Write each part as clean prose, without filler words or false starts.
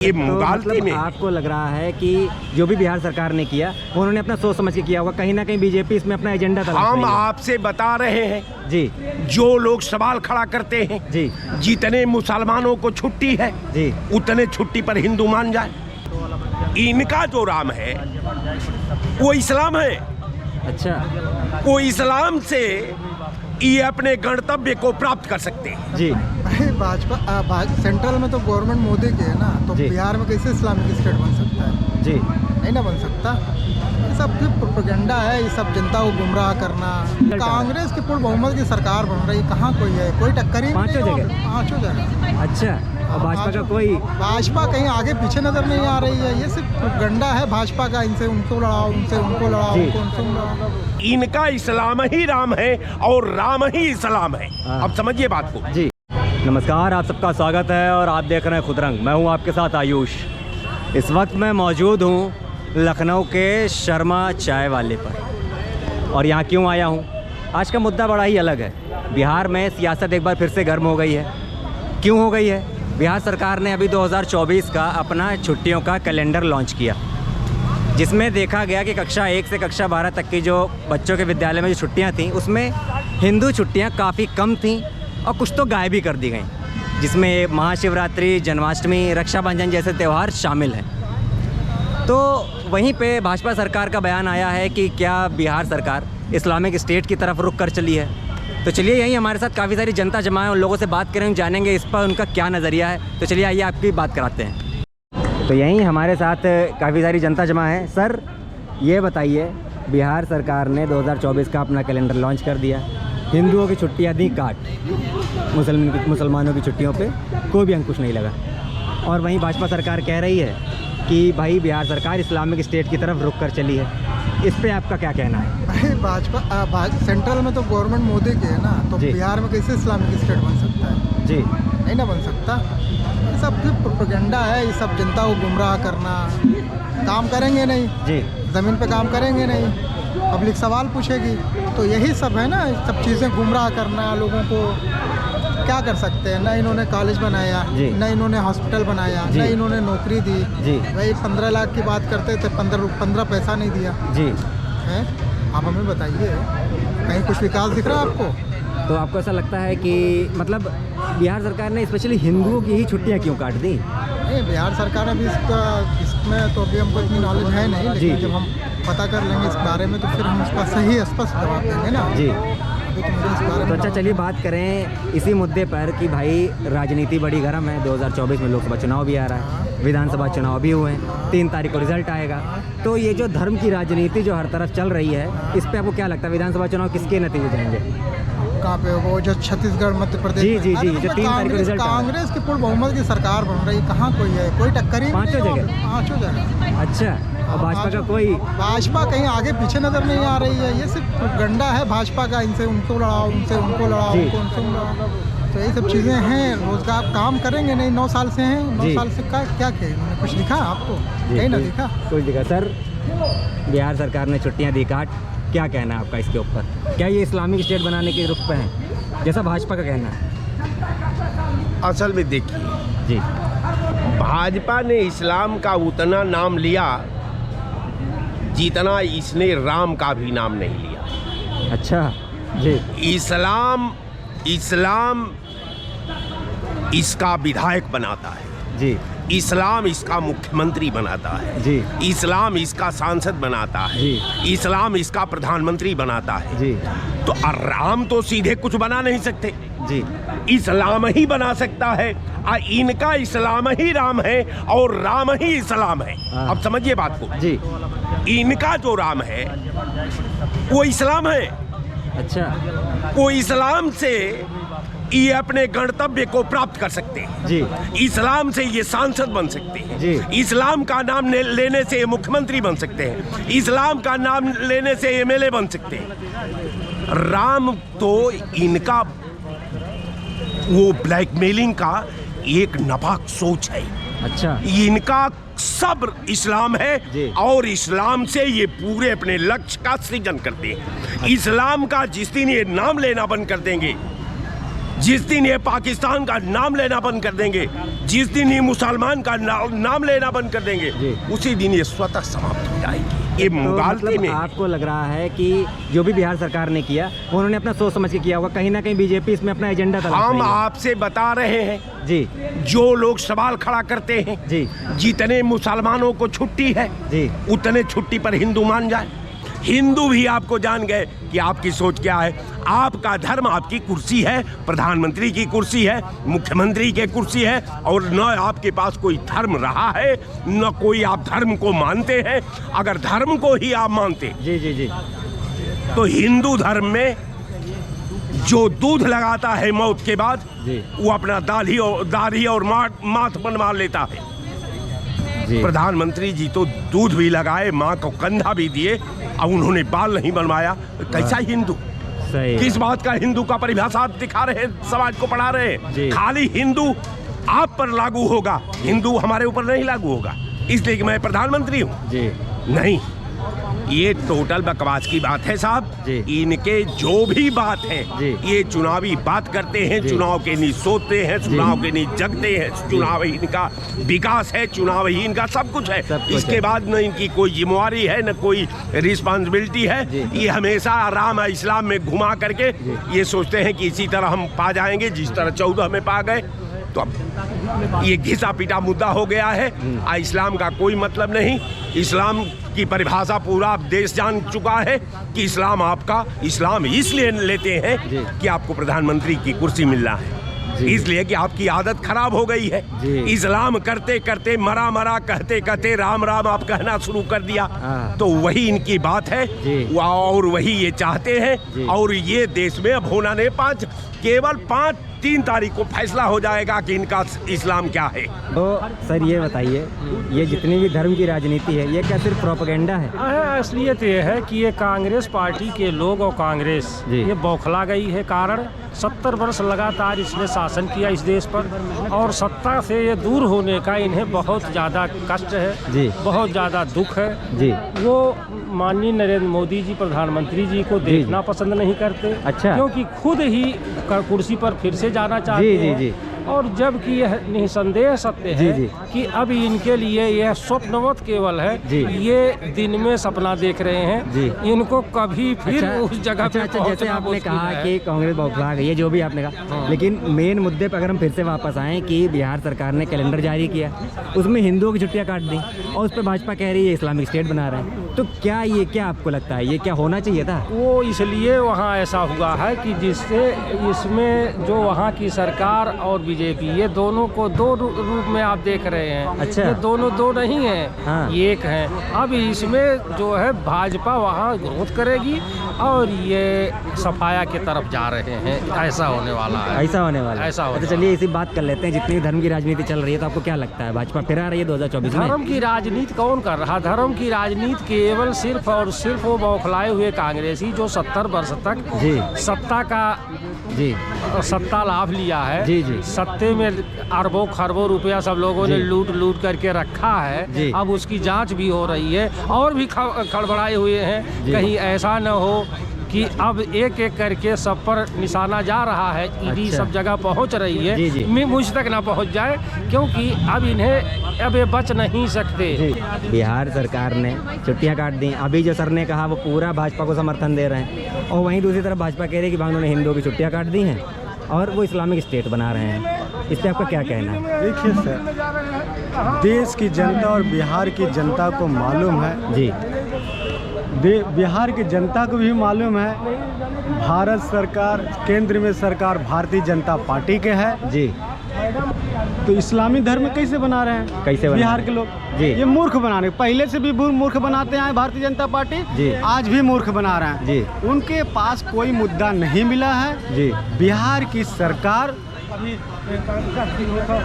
ये तो मतलब में आपको लग रहा है कि जो भी बिहार सरकार ने किया उन्होंने अपना सोच समझ के किया होगा, कहीं ना कहीं बीजेपी इसमें अपना एजेंडा तलाश रही हम है। आपसे बता रहे हैं जी जो लोग सवाल खड़ा करते हैं जी जितने मुसलमानों को छुट्टी है जी उतने छुट्टी पर हिंदू मान जाए। इनका जो राम है वो इस्लाम है। अच्छा वो इस्लाम से ये अपने गणतव्य को प्राप्त कर सकते हैं। जी भाजपा सेंट्रल में तो गवर्नमेंट मोदी की है ना, तो जी। बिहार में कैसे इस्लामिक स्टेट बन सकता है? जी नहीं ना बन सकता। ये सब प्रोपेगेंडा है, ये सब जनता को गुमराह करना। कांग्रेस की पूर्ण बहुमत की सरकार बन रही, कहाँ कोई है? कोई टक्कर ही पांचों नहीं है। जगह? पांचों जगह। अच्छा, और भाजपा का कोई भाजपा कहीं आगे पीछे नजर नहीं आ रही है। ये सिर्फ प्रोपेगेंडा है भाजपा का, इनसे उनको लड़ाओ, उनसे उनको लड़ाओ, जी। उनको लड़ाओ। इनका इस्लाम ही राम है और राम ही इस्लाम है। हाँ। अब समझिए बात को। जी नमस्कार, आप सबका स्वागत है और आप देख रहे हैं खुदरंग। मैं हूं आपके साथ आयुष। इस वक्त मैं मौजूद हूं लखनऊ के शर्मा चाय वाले पर। और यहाँ क्यों आया हूं? आज का मुद्दा बड़ा ही अलग है। बिहार में सियासत एक बार फिर से गर्म हो गई है। क्यों हो गई है? बिहार सरकार ने अभी 2024 का अपना छुट्टियों का कैलेंडर लॉन्च किया, जिसमें देखा गया कि कक्षा 1 से कक्षा 12 तक की जो बच्चों के विद्यालय में जो छुट्टियां थीं उसमें हिंदू छुट्टियां काफ़ी कम थीं और कुछ तो गायब भी कर दी गई, जिसमें महाशिवरात्रि, जन्माष्टमी, रक्षाबंधन जैसे त्यौहार शामिल हैं। तो वहीं पे भाजपा सरकार का बयान आया है कि क्या बिहार सरकार इस्लामिक स्टेट की तरफ रुख कर चली है। तो चलिए यहीं हमारे साथ काफ़ी सारी जनता जमा है, उन लोगों से बात करेंगे, जानेंगे इस पर उनका क्या नज़रिया है। तो चलिए आइए आपकी बात कराते हैं। तो यहीं हमारे साथ काफ़ी सारी जनता जमा है। सर ये बताइए, बिहार सरकार ने 2024 का अपना कैलेंडर लॉन्च कर दिया, हिंदुओं की छुट्टियां दी काट, मुसलमानों की छुट्टियों पे कोई भी अंकुश नहीं लगा, और वहीं भाजपा सरकार कह रही है कि भाई बिहार सरकार इस्लामिक स्टेट की तरफ रुक कर चली है। इस पे आपका क्या कहना है? भाई सेंट्रल में तो गवर्नमेंट मोदी की है ना, तो जी। बिहार में कैसे इस्लामिक स्टेट बन सकता है? जी नहीं ना बन सकता। ये सब प्रोपेगेंडा है, ये सब जनता को गुमराह करना। काम करेंगे नहीं, जी ज़मीन पे काम करेंगे नहीं, पब्लिक सवाल पूछेगी, तो यही सब है ना। ये सब चीज़ें गुमराह करना लोगों को। क्या कर सकते हैं? ना इन्होंने कॉलेज बनाया, जी। ना इन्होंने हॉस्पिटल बनाया, जी। ना इन्होंने नौकरी दी। जी भाई 15 लाख की बात करते थे, 15 पैसा नहीं दिया जी। है। आप हमें बताइए, कहीं कुछ विकास दिख रहा है आपको? तो आपको ऐसा लगता है कि मतलब बिहार सरकार ने स्पेशली हिंदुओं की ही छुट्टियां क्यों काट दी? नहीं, बिहार सरकार ने भी इसमें तो अभी हमको इतनी नॉलेज है नहीं, लेकिन जी। जब हम पता कर लेंगे इस बारे में तो फिर हम उसका सही स्पष्ट जवाब देंगे ना। जी अभी तो मुझे इस बारे तो में अच्छा, चलिए बात करें इसी मुद्दे पर कि भाई राजनीति बड़ी गर्म है। 2024 में लोकसभा चुनाव भी आ रहा है, विधानसभा चुनाव भी हुए हैं, 3 तारीख को रिजल्ट आएगा। तो ये जो धर्म की राजनीति जो हर तरफ चल रही है, इस पे आपको क्या लगता है विधानसभा चुनाव किसके नतीजे जाएंगे? कहाँ पे वो जो छत्तीसगढ़ मध्य प्रदेश जी में? जी अरे जी, जो तो 3 तारीख को रिजल्ट आ रहा है। कांग्रेस की पूर्ण बहुमत की सरकार बन रही, कहाँ कोई है? कोई टक्कर ही पांचों नहीं है। जगह? पांचों जगह। अच्छा, और भाजपा का कोई भाजपा कहीं आगे पीछे नजर नहीं आ रही है। ये सिर्फ प्रोपेगेंडा है भाजपा का, इनसे उनको लड़ाओ, उनसे उनको लड़ाओ, जी। उनको लड़ाओ। तो यही सब चीज़ें हैं। रोजगार काम करेंगे नहीं, 9 साल से हैं। 9 जी। साल से क्या किया इन्होंने? कुछ दिखा आपको? जी, कहीं ना कुछ- दिखा। कुछ दिखा? सर बिहार सरकार ने छुट्टियां दी काट, क्या कहना है आपका इसके ऊपर? क्या ये इस्लामिक स्टेट बनाने के रुख पे हैं जैसा भाजपा का कहना है? असल में देखिए, जी भाजपा ने इस्लाम का उतना नाम लिया जितना इसने राम का भी नाम नहीं लिया। अच्छा जी इस्लाम इसका विधायक बनाता है, जी इस्लाम इसका मुख्यमंत्री बनाता है, जी इस्लाम इसका सांसद बनाता है, जी। इस्लाम इसका प्रधानमंत्री बनाता है। जी तो राम तो सीधे कुछ बना नहीं सकते, जी इस्लाम ही बना सकता है। इनका इस्लाम ही राम है और राम ही इस्लाम है। हाँ। अब समझिए बात को। जी। इनका जो राम है वो इस्लाम है। अच्छा वो इस्लाम से ये अपने गणतव्य को प्राप्त कर सकते हैं। जी इस्लाम से ये सांसद बन सकते हैं। जी। इस्लाम का नाम लेने से ये मुख्यमंत्री बन सकते हैं। इस्लाम का नाम लेने से एमएलए बन सकते हैं। राम तो इनका वो ब्लैकमेलिंग का एक नापाक सोच है। अच्छा इनका सब इस्लाम है जी। और इस्लाम से ये पूरे अपने लक्ष्य का सृजन करते हैं। इस्लाम का जिस दिन ये नाम लेना बंद कर देंगे जिस दिन ये पाकिस्तान का नाम लेना बंद कर देंगे, जिस दिन ये मुसलमान का नाम लेना बंद कर देंगे, उसी दिन ये स्वतः समाप्त हो जाएगी। ये मुगालते मतलब में आपको लग रहा है कि जो भी बिहार सरकार ने किया वो उन्होंने अपना सोच समझ के किया होगा, कहीं ना कहीं बीजेपी इसमें अपना एजेंडा तलाश रही हम है। आपसे बता रहे हैं जी जो लोग सवाल खड़ा करते हैं, जी जितने मुसलमानों को छुट्टी है जी उतने छुट्टी पर हिंदू मान जाए। हिंदू भी आपको जान गए कि आपकी सोच क्या है। आपका धर्म आपकी कुर्सी है, प्रधानमंत्री की कुर्सी है, मुख्यमंत्री की कुर्सी है, और न आपके पास कोई धर्म रहा है न कोई आप धर्म को मानते हैं। अगर धर्म को ही आप मानते जी जी जी तो हिंदू धर्म में जो दूध लगाता है मौत के बाद जी वो अपना दाढ़ी और माथ बनवा लेता है। जी प्रधानमंत्री जी तो दूध भी लगाए, माँ को कंधा भी दिए, अब उन्होंने बाल नहीं बनवाया। कैसा हिंदू? सही किस बात का हिंदू का परिभाषा आप दिखा रहे हैं, समाज को पढ़ा रहे जी। हैं? खाली हिंदू आप पर लागू होगा, हिंदू हमारे ऊपर नहीं लागू होगा इसलिए कि मैं प्रधानमंत्री हूँ। जी नहीं, ये टोटल बकवास की बात है साहब। जी। इनके जो भी बात है जी। ये चुनावी बात करते हैं, जी। चुनाव के नहीं सोते हैं, चुनाव के नहीं जगते हैं, चुनाव ही इनका विकास है, चुनाव ही इनका सब कुछ है। सब कुछ इसके है। बाद न इनकी कोई जिम्मेवारी है न कोई रिस्पॉन्सिबिलिटी है। जी। ये हमेशा राम इस्लाम में घुमा करके ये सोचते हैं कि इसी तरह हम पा जाएंगे जिस तरह 14 में पा गए। तो अब ये घिसा पीटा मुद्दा हो गया है। इस्लाम का कोई मतलब नहीं। इस्लाम की परिभाषा पूरा देश जान चुका है कि इस्लाम इसलिए लेते हैं जी। कि आपको प्रधानमंत्री की कुर्सी मिल रहा है, जी। इसलिए कि आपकी आदत खराब हो गई है। जी। इस्लाम करते करते मरा कहते कहते राम राम आप कहना शुरू कर दिया। हाँ। तो वही इनकी बात है जी। और वही ये चाहते हैं। जी। और ये देश में अब होना नहीं, केवल 3 तारीख को फैसला हो जाएगा कि इनका इस्लाम क्या है। तो सर ये बताइए, ये जितनी भी धर्म की राजनीति है ये क्या सिर्फ प्रोपेगेंडा है? असलियत ये है कि ये कांग्रेस पार्टी के लोग और कांग्रेस जी। ये बौखला गई है। कारण 70 वर्ष लगातार इसने शासन किया इस देश पर, और सत्ता से ये दूर होने का इन्हें बहुत ज़्यादा कष्ट है जी। बहुत ज़्यादा दुख है जी। वो माननीय नरेंद्र मोदी जी प्रधानमंत्री जी को देखना पसंद नहीं करते। अच्छा। क्योंकि खुद ही कुर्सी पर फिर से जाना चाहते जी, हैं। जी। और जबकि यह निसंदेह सत्य है जी। कि अब इनके लिए यह स्वप्नवत केवल है। जी। ये दिन में सपना देख रहे हैं। जी। इनको कभी फिर उस जगह पे जैसे पहुंचना आपने मुश्किल कहा है। कि कांग्रेस बौखला गई है, जो भी आपने कहा, लेकिन मेन मुद्दे पर अगर हम फिर से वापस आएं कि बिहार सरकार ने कैलेंडर जारी किया, उसमें हिंदुओं की छुट्टियां काट दी और उस पर भाजपा कह रही है इस्लामिक स्टेट बना रहे हैं। तो क्या आपको लगता है ये क्या होना चाहिए था? वो इसलिए वहाँ ऐसा हुआ है कि जिससे इसमें जो वहाँ की सरकार और बीजेपी, ये दोनों को दो रूप में आप देख रहे हैं। अच्छा। ये दोनों दो नहीं है, हाँ। ये एक है। अब इसमें जो है भाजपा वहाँ ग्रोथ करेगी और ये सफाया की तरफ जा रहे हैं। ऐसा होने वाला है। ऐसा होने वाला है। ऐसा होने तो चलिए इसी बात कर लेते हैं, जितनी भी धर्म की राजनीति चल रही है तो आपको क्या लगता है भाजपा फिर आ रही है 2024 में? धर्म की राजनीति कौन कर रहा? धर्म की राजनीति केवल सिर्फ और सिर्फ वो बौखलाए हुए कांग्रेसी जो 70 वर्ष तक जी। सत्ता का जी सत्ता लाभ लिया है। जी, जी। सत्ते में अरबों खरबों रुपया सब लोगों ने जी। लूट करके रखा है। जी। अब उसकी जांच भी हो रही है और भी खड़बड़ाए हुए हैं। जी। कहीं ऐसा न हो कि अब एक करके सब पर निशाना जा रहा है। ईडी अच्छा। सब जगह पहुंच रही है। जी, जी। मुझ तक ना पहुंच जाए, क्योंकि अब ये बच नहीं सकते। जी। बिहार सरकार ने छुट्टियां काट दी। अभी जो सर ने कहा वो पूरा भाजपा को समर्थन दे रहे हैं, और वहीं दूसरी तरफ भाजपा कह रही है कि उन्होंने हिंदुओं की छुट्टियां काट दी हैं और वो इस्लामिक स्टेट बना रहे हैं। इस पर आपका क्या कहना है? देखिए सर, देश की जनता और बिहार की जनता को मालूम है, जी बिहार की जनता को भी मालूम है, भारत सरकार, केंद्र में सरकार भारतीय जनता पार्टी के है। जी। तो इस्लामी धर्म कैसे बना रहे हैं? कैसे बना बिहार रहे के हैं? लोग जी। ये मूर्ख बना रहे हैं। पहले से भी मूर्ख बनाते आए भारतीय जनता पार्टी, जी। आज भी मूर्ख बना रहे हैं। जी। उनके पास कोई मुद्दा नहीं मिला है। जी। बिहार की सरकार,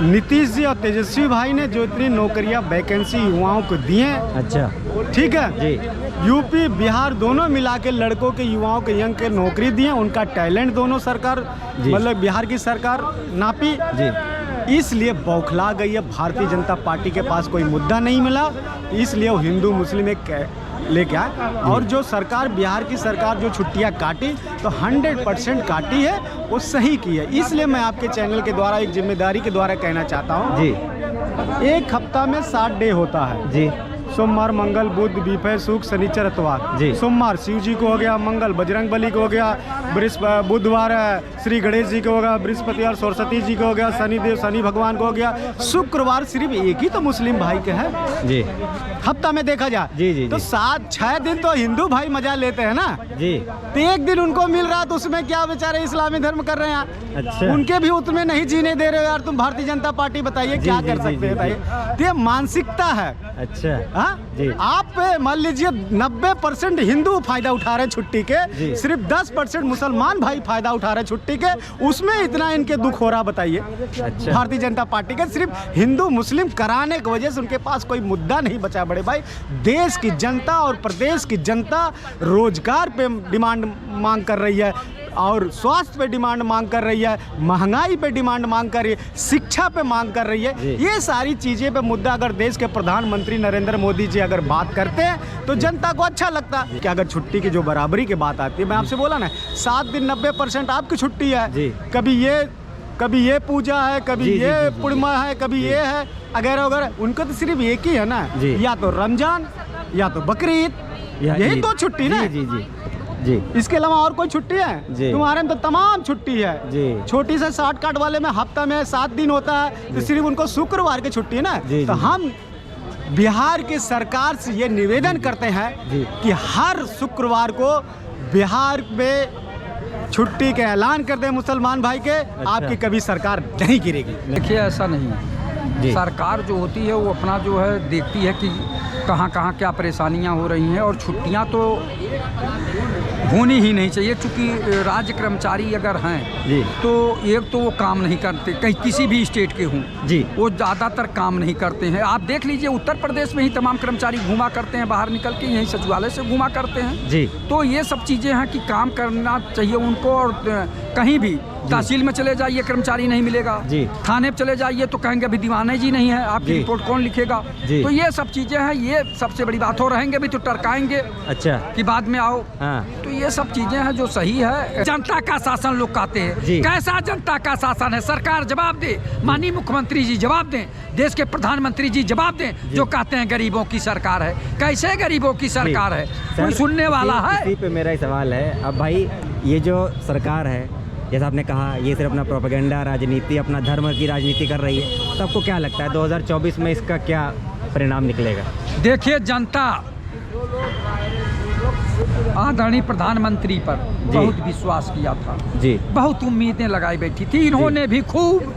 नीतीश जी और तेजस्वी भाई ने जो इतनी नौकरियां वैकेंसी युवाओं को दी हैं, अच्छा। ठीक है जी। यूपी बिहार दोनों मिला के लड़कों के, युवाओं के, यंग के नौकरी दी है। उनका टैलेंट दोनों सरकार, जी। मतलब बिहार की सरकार नापी। जी। इसलिए बौखला गई है। भारतीय जनता पार्टी के पास कोई मुद्दा नहीं मिला, इसलिए वो हिंदू मुस्लिम एक लेके आए। और जो सरकार, बिहार की सरकार जो छुट्टियां काटी तो 100% काटी है, वो सही की है। इसलिए मैं आपके चैनल के द्वारा एक जिम्मेदारी के द्वारा कहना चाहता हूँ जी, एक हफ्ता में 60 डे होता है जी, सोमवार, मंगल, बुध, बीफे, शुक्र, शनिचर, इतवार। जी। सोमवार शिव जी को हो गया, मंगल बजरंग बली को हो गया, बुधवार श्री गणेश जी को हो गया, बृहस्पतिवार सरस्वती जी को हो गया, शनिदेव शनि भगवान को हो गया, शुक्रवार सिर्फ एक ही तो मुस्लिम भाई के है जी, हफ्ता में देखा जाए। जी, जी, तो जी। 7-6 दिन तो हिंदू भाई मजा लेते हैं ना जी। तो एक दिन उनको मिल रहा तो उसमें क्या बेचारे इस्लामी धर्म कर रहे हैं। अच्छा। उनके भी उतने नहीं जीने दे रहे हो यार तुम भारतीय जनता पार्टी, बताइए क्या जी, कर जी, सकते जी, हैं बताइए। तो ये मानसिकता है। अच्छा। हाँ? जी। आप मान लीजिए 90% हिंदू फायदा उठा रहे हैं छुट्टी के, जी। सिर्फ 10% मुसलमान भाई फायदा उठा रहे हैं छुट्टी के, उसमें इतना इनके दुख हो रहा बताइए। अच्छा। भारतीय जनता पार्टी के सिर्फ हिंदू मुस्लिम कराने की वजह से उनके पास कोई मुद्दा नहीं बचा बड़े भाई। देश की जनता और प्रदेश की जनता रोजगार पे डिमांड मांग कर रही है, और स्वास्थ्य पे डिमांड मांग कर रही है, महंगाई पे डिमांड मांग कर रही है, शिक्षा पे मांग कर रही है। जी। ये सारी चीज़ें पे मुद्दा अगर देश के प्रधानमंत्री नरेंद्र मोदी जी अगर बात करते हैं तो जनता को अच्छा लगता है कि अगर छुट्टी की जो बराबरी की बात आती है, मैं आपसे बोला ना 7 दिन 90% आपकी छुट्टी है। जी। कभी ये पूजा है, कभी जी, जी, ये जी, जी, पूर्णिमा है, कभी ये है अगर उनको तो सिर्फ एक ही है ना, जी। या तो रमजान या तो बकरीद, यही तो छुट्टी ना। जी, जी, जी, इसके अलावा और कोई छुट्टी है? जी। तुम्हारे में तो तमाम छुट्टी है। जी। छोटी से शॉर्टकट वाले में हफ्ता में 7 दिन होता है तो सिर्फ उनको शुक्रवार की छुट्टी है ना। जी, तो जी। हम बिहार की सरकार से ये निवेदन करते हैं जी। कि हर शुक्रवार को बिहार में छुट्टी के ऐलान कर दें मुसलमान भाई के, आपकी कभी सरकार नहीं गिरेगी। देखिए ऐसा नहीं है। जी। सरकार जो होती है वो अपना जो है देखती है कि कहाँ कहाँ क्या परेशानियाँ हो रही हैं, और छुट्टियाँ तो होनी ही नहीं चाहिए, क्योंकि राज्य कर्मचारी अगर हैं जी। तो एक तो वो काम नहीं करते, कहीं किसी भी स्टेट के हों, जी। वो ज़्यादातर काम नहीं करते हैं। आप देख लीजिए उत्तर प्रदेश में ही तमाम कर्मचारी घूमा करते हैं, बाहर निकल के यहीं सचिवालय से घूमा करते हैं। जी। तो ये सब चीज़ें हैं कि काम करना चाहिए उनको, और कहीं भी तहसील में चले जाइए कर्मचारी नहीं मिलेगा, जी। थाने पे चले जाइए तो कहेंगे अभी दीवाने जी नहीं है, आपकी जी। रिपोर्ट कौन लिखेगा। जी। तो ये सब चीज़ें हैं, ये सबसे बड़ी बात हो, रहेंगे भी तो टरकाएंगे अच्छा। कि बाद में आओ। हाँ। तो ये सब चीजें हैं जो सही है। जनता का शासन लोग कहते जी। हैं, कैसा जनता का शासन है? सरकार जवाब दे, माननीय मुख्यमंत्री जी जवाब दें, देश के प्रधानमंत्री जी जवाब दें, जो कहते हैं गरीबों की सरकार है। कैसे गरीबों की सरकार है? कोई सुनने वाला है? इसी पे मेरा ही सवाल है। अब भाई ये जो सरकार है, जैसा आपने कहा, ये सिर्फ अपना प्रोपेगेंडा, राजनीति, अपना धर्म की राजनीति कर रही है, तो आपको क्या लगता है 2024 में इसका क्या परिणाम निकलेगा? देखिए, जनता आदरणीय प्रधानमंत्री पर बहुत विश्वास किया था, जी। बहुत उम्मीदें लगाई बैठी थी। इन्होंने भी खूब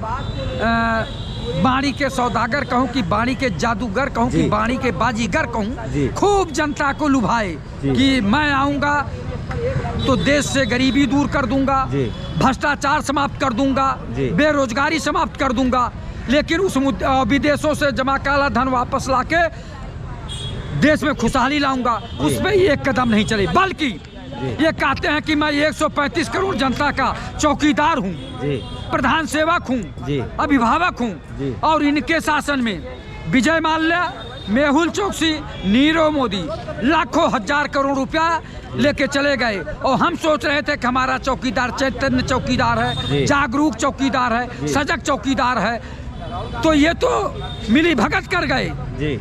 बाणी के सौदागर कहूँ कि बाणी के जादूगर कहूँ कि जी। बाणी के बाजीगर कहूँ, जी। खूब जनता को लुभाए जी। कि मैं आऊँगा तो देश से गरीबी दूर कर दूंगा, जी। भ्रष्टाचार समाप्त कर दूंगा, जी। बेरोजगारी समाप्त कर दूंगा। लेकिन उस विदेशों से जमा काला धन वापस लाके देश में खुशहाली लाऊंगा, उसमें एक कदम नहीं चले, बल्कि ये कहते हैं कि मैं 135 करोड़ जनता का चौकीदार हूँ, प्रधान सेवक हूँ, अभिभावक हूँ। और इनके शासन में विजय माल्या, मेहुल चोकसी, नीरव मोदी लाखों हजार करोड़ रुपया लेके चले गए, और हम सोच रहे थे कि हमारा चौकीदार चैतन्य चौकीदार है, जागरूक चौकीदार है, सजग चौकीदार है। तो ये तो मिली भगत कर गए जी,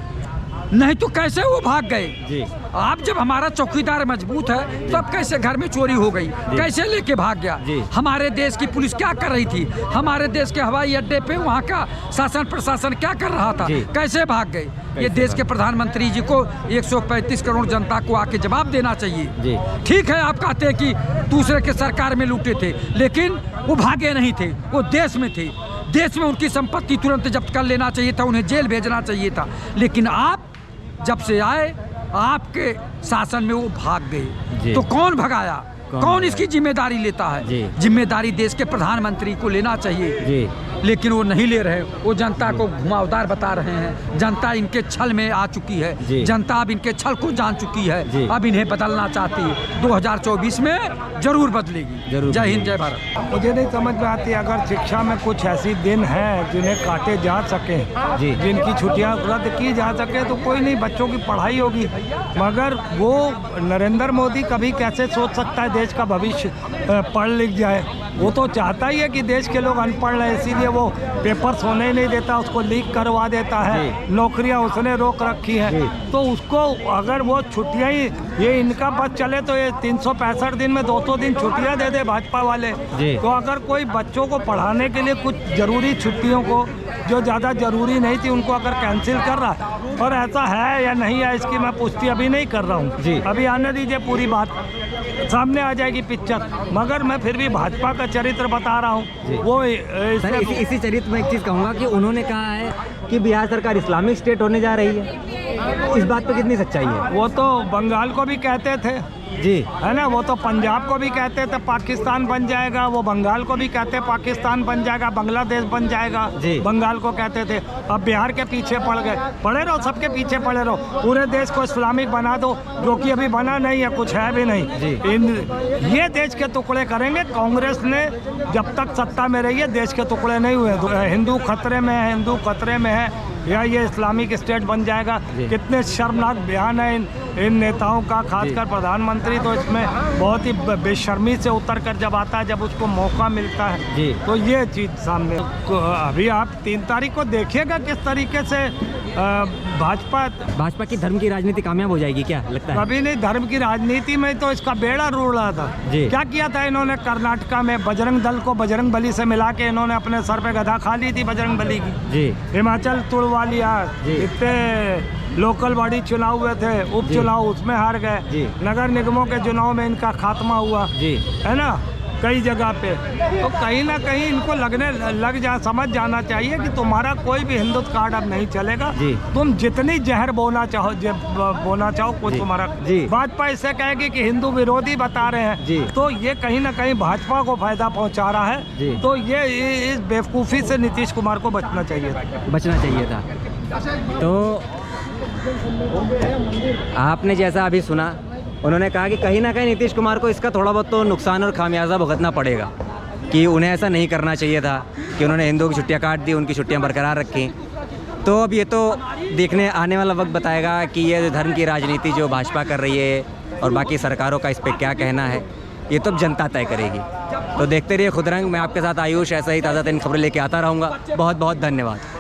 नहीं तो कैसे वो भाग गए जी। आप जब हमारा चौकीदार मजबूत है तो अब कैसे घर में चोरी हो गई, कैसे लेके भाग गया जी। हमारे देश की पुलिस क्या कर रही थी, हमारे देश के हवाई अड्डे पे वहाँ का शासन प्रशासन क्या कर रहा था, कैसे भाग गए। ये देश के प्रधानमंत्री जी को 135 करोड़ जनता को आके जवाब देना चाहिए। ठीक है, आप कहते हैं कि दूसरे के सरकार में लूटे थे, लेकिन वो भागे नहीं थे, वो देश में थे। देश में उनकी संपत्ति तुरंत जब्त कर लेना चाहिए था, उन्हें जेल भेजना चाहिए था। लेकिन आप जब से आए, आपके शासन में वो भाग गए, तो कौन भगाया, कौन इसकी जिम्मेदारी लेता है? जिम्मेदारी देश के प्रधानमंत्री को लेना चाहिए। लेकिन वो नहीं ले रहे। वो जनता को घुमावदार बता रहे हैं। जनता इनके छल में आ चुकी जी। है। जनता अब इनके छल को जान चुकी जी। है। अब इन्हें बदलना चाहती है। 2024 में जरूर बदलेगी। जरूर जय हिंद, बदलेगी। जय भारत। मुझे नहीं समझ में आती अगर शिक्षा में कुछ ऐसी दिन हैं जिन्हें काटे जा सके, जी। जिनकी छुट्टियां रद्द की जा सके तो कोई नहीं, बच्चों की पढ़ाई होगी। मगर वो नरेंद्र मोदी कभी कैसे सोच सकता है देश का भविष्य पढ़ लिख जाए। वो तो चाहता ही है कि देश के लोग अनपढ़ रहे, इसीलिए वो पेपर्स होने ही नहीं देता, उसको लीक करवा देता है। नौकरियां उसने रोक रखी है। तो उसको अगर वो छुट्टियां ही ये इनका बस चले तो ये 365 दिन में 200 दिन छुट्टियां दे दे भाजपा वाले। तो अगर कोई बच्चों को पढ़ाने के लिए कुछ ज़रूरी छुट्टियों को जो ज़्यादा ज़रूरी नहीं थी उनको अगर कैंसिल कर रहा है, और ऐसा है या नहीं है इसकी मैं पुष्टि अभी नहीं कर रहा हूँ। अभी आने दीजिए, पूरी बात सामने आ जाएगी पिक्चर। मगर मैं फिर भी भाजपा का चरित्र बता रहा हूँ। वो सर इसी चरित्र में एक चीज़ कहूँगा कि उन्होंने कहा है कि बिहार सरकार इस्लामिक स्टेट होने जा रही है। इस बात पर कितनी सच्चाई है? वो तो बंगाल को भी कहते थे, जी, है ना। वो तो पंजाब को भी कहते थे पाकिस्तान बन जाएगा, वो बंगाल को भी कहते पाकिस्तान बन जाएगा, बांग्लादेश बन जाएगा, जी। बंगाल को कहते थे। अब बिहार के पीछे पड़ गए। पड़े रहो, सबके पीछे पड़े रहो। पूरे देश को इस्लामिक बना दो, जो कि अभी बना नहीं है, कुछ है भी नहीं। ये देश के टुकड़े करेंगे। कांग्रेस ने जब तक सत्ता में रही है देश के टुकड़े नहीं हुए। हिंदू खतरे में है, हिंदू खतरे में है, या ये इस्लामिक स्टेट बन जाएगा। कितने शर्मनाक बयान है इन नेताओं का, खासकर प्रधानमंत्री तो इसमें बहुत ही बेशर्मी से उतर कर जब आता है, जब उसको मौका मिलता है। तो ये चीज़ सामने अभी आप 3 तारीख को देखिएगा किस तरीके से भाजपा की धर्म की राजनीति कामयाब हो जाएगी क्या लगता है? कभी नहीं। धर्म की राजनीति में तो इसका बेड़ा रूड़ रहा था। क्या किया था इन्होंने कर्नाटका में? बजरंग दल को बजरंग बली से मिला के इन्होंने अपने सर पे गधा खा ली थी बजरंग बली की। हिमाचल तुड़वा लिया। इतने लोकल बॉडी चुनाव हुए थे, उपचुनाव, उसमें हार गए। नगर निगमों के चुनाव में इनका खात्मा हुआ, है ना, कई जगह पे। तो कहीं ना कहीं इनको समझ जाना चाहिए कि तुम्हारा कोई भी हिंदुत्व कार्ड अब नहीं चलेगा। तुम जितनी जहर बोना चाहो कुछ तुम्हारा। भाजपा इससे कहेगी कि हिंदू विरोधी बता रहे हैं, तो ये कहीं ना कहीं भाजपा को फायदा पहुंचा रहा है। तो ये इस बेवकूफ़ी से नीतीश कुमार को बचना चाहिए था। तो आपने जैसा अभी सुना, उन्होंने कहा कि कहीं ना कहीं नीतीश कुमार को इसका थोड़ा बहुत तो नुकसान और खामियाजा भुगतना पड़ेगा, कि उन्हें ऐसा नहीं करना चाहिए था कि उन्होंने हिंदुओं की छुट्टियां काट दी, उनकी छुट्टियां बरकरार रखी। तो अब ये तो देखने आने वाला वक्त बताएगा कि ये धर्म की राजनीति जो भाजपा कर रही है और बाकी सरकारों का इस पर क्या कहना है, ये तो जनता तय करेगी। तो देखते रहिए खुदरंग। मैं आपके साथ आयुष ऐसा ही ताज़ा तरीन खबरें लेके आता रहूँगा। बहुत बहुत धन्यवाद।